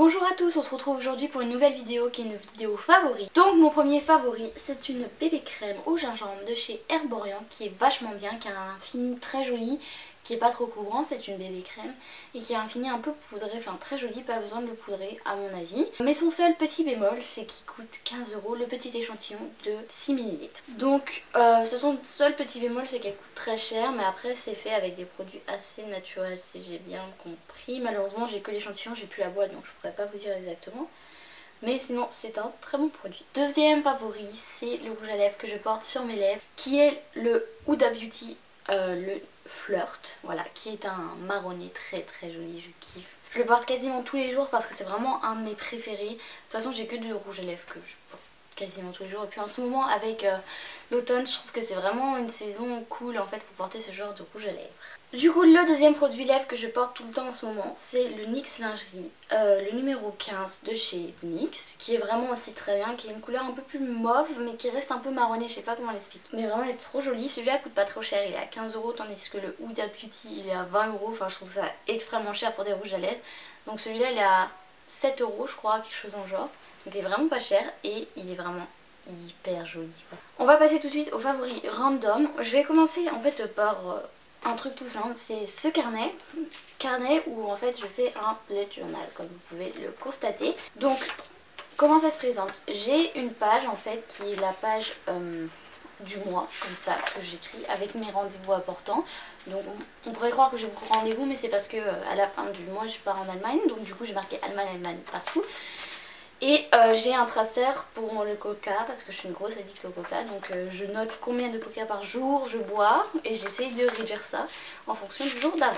Bonjour à tous, on se retrouve aujourd'hui pour une nouvelle vidéo qui est une vidéo favori. Donc mon premier favori, c'est une bébé crème au gingembre de chez Herborian qui est vachement bien, qui a un fini très joli, qui est pas trop couvrant, c'est une bébé crème et qui a un fini un peu poudré, enfin très joli, pas besoin de le poudrer à mon avis. Mais son seul petit bémol, c'est qu'il coûte 15 € le petit échantillon de 6 ml. Donc son seul petit bémol, c'est qu'elle coûte très cher, mais après c'est fait avec des produits assez naturels si j'ai bien compris. Malheureusement j'ai que l'échantillon, j'ai plus la boîte donc je pourrais pas vous dire exactement. Mais sinon c'est un très bon produit. Deuxième favori, c'est le rouge à lèvres que je porte sur mes lèvres, qui est le Huda Beauty le Flirt, voilà, qui est un marronné très joli, je kiffe. Je le porte quasiment tous les jours parce que c'est vraiment un de mes préférés. De toute façon j'ai que du rouge à lèvres que je porte quasiment tous les jours. Et puis en ce moment avec l'automne, je trouve que c'est vraiment une saison cool en fait pour porter ce genre de rouge à lèvres. Du coup le deuxième produit lèvres que je porte tout le temps en ce moment, c'est le NYX Lingerie, le numéro 15 de chez NYX, qui est vraiment aussi très bien, qui est une couleur un peu plus mauve mais qui reste un peu marronnée, je sais pas comment l'expliquer. Mais vraiment elle est trop jolie, celui-là coûte pas trop cher, il est à 15 € tandis que le Huda Beauty il est à 20 €, enfin je trouve ça extrêmement cher pour des rouges à lèvres. Donc celui-là il est à 7 € je crois, quelque chose en genre, donc il est vraiment pas cher et il est vraiment hyper joli quoi. On va passer tout de suite au favori random. Je vais commencer en fait par un truc tout simple, c'est ce carnet où en fait je fais un bullet journal comme vous pouvez le constater. Donc comment ça se présente? J'ai une page en fait qui est la page du mois, comme ça, que j'écris avec mes rendez-vous importants. Donc on pourrait croire que j'ai beaucoup de rendez-vous, mais c'est parce que à la fin du mois je pars en Allemagne, donc du coup j'ai marqué Allemagne partout. Et j'ai un traceur pour le coca parce que je suis une grosse addict au coca, donc je note combien de coca par jour je bois et j'essaye de réduire ça en fonction du jour d'avant.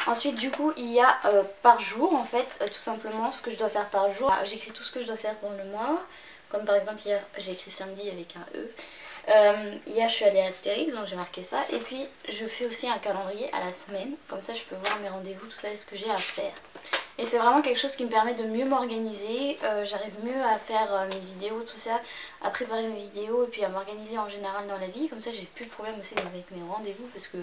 Ensuite du coup il y a par jour en fait tout simplement ce que je dois faire par jour. J'écris tout ce que je dois faire pour le mois, comme par exemple hier j'ai écrit samedi avec un E. Hier je suis allée à Astérix donc j'ai marqué ça, et puis je fais aussi un calendrier à la semaine, comme ça je peux voir mes rendez-vous, tout ça et ce que j'ai à faire. Et c'est vraiment quelque chose qui me permet de mieux m'organiser, j'arrive mieux à faire mes vidéos, tout ça, à préparer mes vidéos et puis à m'organiser en général dans la vie. Comme ça j'ai plus de problème aussi avec mes rendez-vous parce que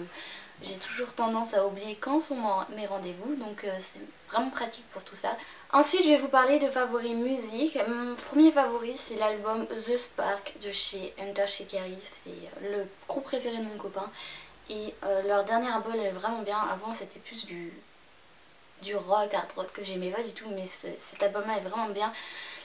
j'ai toujours tendance à oublier quand sont mes rendez-vous, donc c'est vraiment pratique pour tout ça. Ensuite je vais vous parler de favoris musique. Mon premier favori c'est l'album The Spark de chez Enter Shikari, c'est le groupe préféré de mon copain. Et leur dernier album est vraiment bien, avant c'était plus du rock, hard rock que j'aimais pas du tout, mais cet album là est vraiment bien.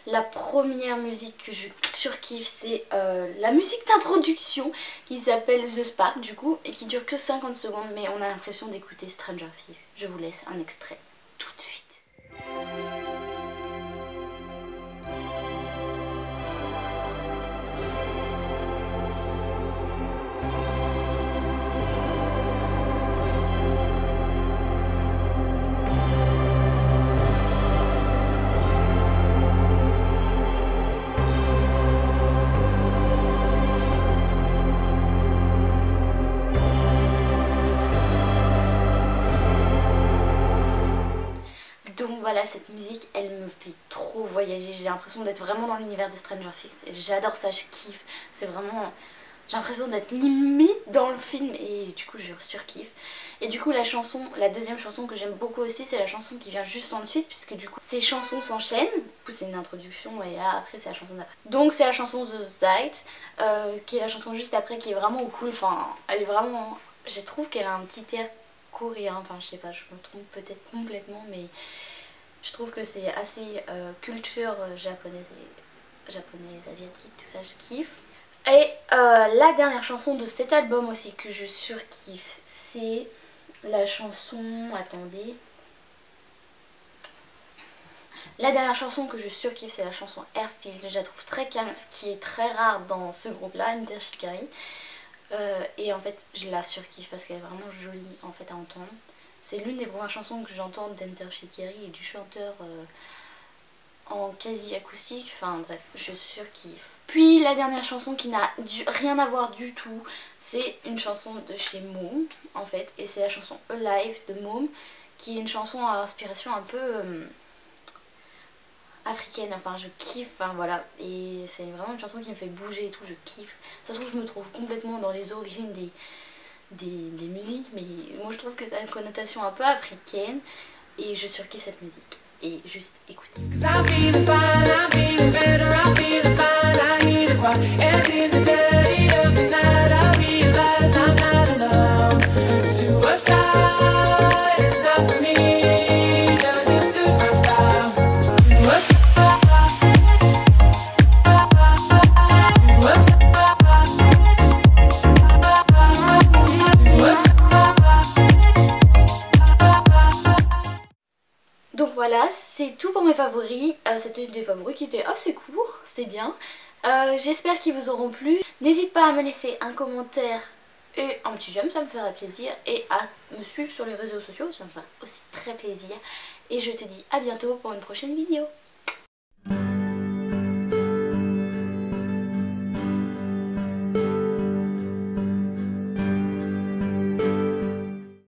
La première musique que je surkiffe c'est la musique d'introduction qui s'appelle The Spark du coup et qui dure que 50 secondes mais on a l'impression d'écouter Stranger Things. Je vous laisse un extrait tout de suite. Donc voilà, cette musique elle me fait trop voyager, j'ai l'impression d'être vraiment dans l'univers de Stranger Things. J'adore ça, je kiffe, c'est vraiment... J'ai l'impression d'être limite dans le film et du coup je surkiffe. Et du coup la deuxième chanson que j'aime beaucoup aussi c'est la chanson qui vient juste ensuite, puisque du coup ces chansons s'enchaînent. Du coup c'est une introduction et là après c'est la chanson d'après. Donc c'est la chanson The Sight qui est la chanson juste après, qui est vraiment cool, enfin elle est vraiment... Je trouve qu'elle a un petit air coréen, enfin je sais pas, je me trompe peut-être complètement, mais je trouve que c'est assez culture japonaise, asiatique, tout ça, je kiffe. Et la dernière chanson de cet album aussi que je surkiffe, c'est la chanson... Attendez. La dernière chanson que je surkiffe c'est la chanson Airfield. Je la trouve très calme, ce qui est très rare dans ce groupe-là, Enter Shikari. Et en fait je la surkiffe parce qu'elle est vraiment jolie en fait à entendre. C'est l'une des premières chansons que j'entends d'Enter Shikari et du chanteur en quasi acoustique, enfin bref, je surkiffe. Puis la dernière chanson qui n'a rien à voir du tout, c'est une chanson de chez Mom en fait, et c'est la chanson Alive de Mom, qui est une chanson à inspiration un peu africaine, enfin je kiffe, enfin voilà, et c'est vraiment une chanson qui me fait bouger et tout, je kiffe. Ça se trouve je me trouve complètement dans les origines des musiques, mais moi je trouve que ça a une connotation un peu africaine et je surkiffe cette musique. et juste écoutez. Donc voilà, c'est tout pour mes favoris. C'était des favoris qui étaient assez courts, c'est bien. J'espère qu'ils vous auront plu. N'hésite pas à me laisser un commentaire et un petit j'aime, ça me ferait plaisir. Et à me suivre sur les réseaux sociaux, ça me ferait aussi très plaisir. Et je te dis à bientôt pour une prochaine vidéo.